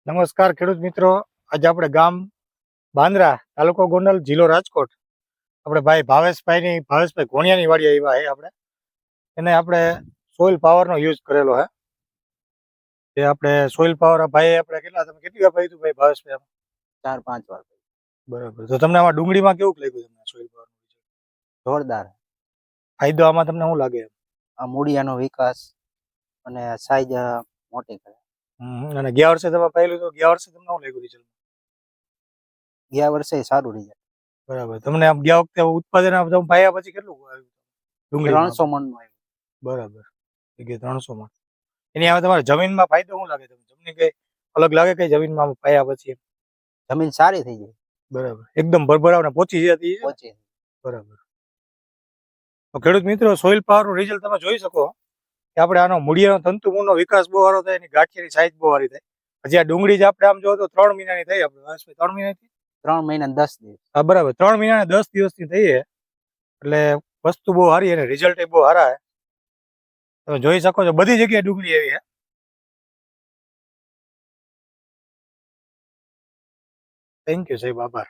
નમસ્કાર ખેડૂત મિત્રો, આજે આપણે ગામ બાંદ્રા, તાલુકો ગોંડલ, જિલ્લો રાજકોટ, આપણે ભાવેશભાઈ ઘોણિયાની વાડી આવ્યા છે. એને આપણે સોઇલ પાવરનો યુઝ કરેલો છે. એ આપણે સોઇલ પાવર ભાઈ આપણે તમે કેટલી વાર પાયું ભાઈ ભાવેશભાઈ? 4-5 વાર. બરાબર. તો તમને આમાં ડુંગળીમાં કેવું લાગ્યું તમને સોઇલ પાવર? જોરદાર. ફાયદો આમાં તમને શું લાગે? આ મૂળિયાનો વિકાસ અને સાઈઝ મોટી કરે. અને ગયા વર્ષે તમે પાયેલું તો ગયા વર્ષે તમને શું લાગ્યું રિઝલ્ટ? ગયા વર્ષે સારું રિઝલ્ટ. બરાબર. તમને આમ ગયા વખતે ઉત્પાદન તમે પાયા પછી કેટલું આવ્યું ડુંગળી? 300 મણનું આવ્યું. બરાબર. 300 મણ. એની હવે તમારે જમીનમાં ફાયદો શું લાગે? તમને જમીન કઈ અલગ લાગે કઈ જમીનમાં પાયા પછી? જમીન સારી થઈ જાય. બરાબર. એકદમ ભરભરાવ ને પહોંચી જતી. બરાબર. તો ખેડૂત મિત્રો, સોઇલ પાવરનું રિઝલ્ટ તમે જોઈ શકો કે આપણે આનો મૂળિયાનો તંતુમૂળનો વિકાસ બહુ સારો થાય, એની ગાંઠિયાની સાઈઝ બહુ સારી થાય. હજી આ ડુંગળી જે આપણે આમ જોવો તો 3 મહિનાની થઈ. આપણે 3 મહિનાથી 3 મહિના 10 દિવસ. હા, બરાબર. 3 મહિના ને 10 દિવસની થઈ છે. એટલે વસ્તુ બહુ સારી અને રિઝલ્ટ એ બહુ સારા છે. તમે જોઈ શકો છો બધી જગ્યાએ ડુંગળી એવી છે. થેન્ક યુ સાહેબ, આભાર.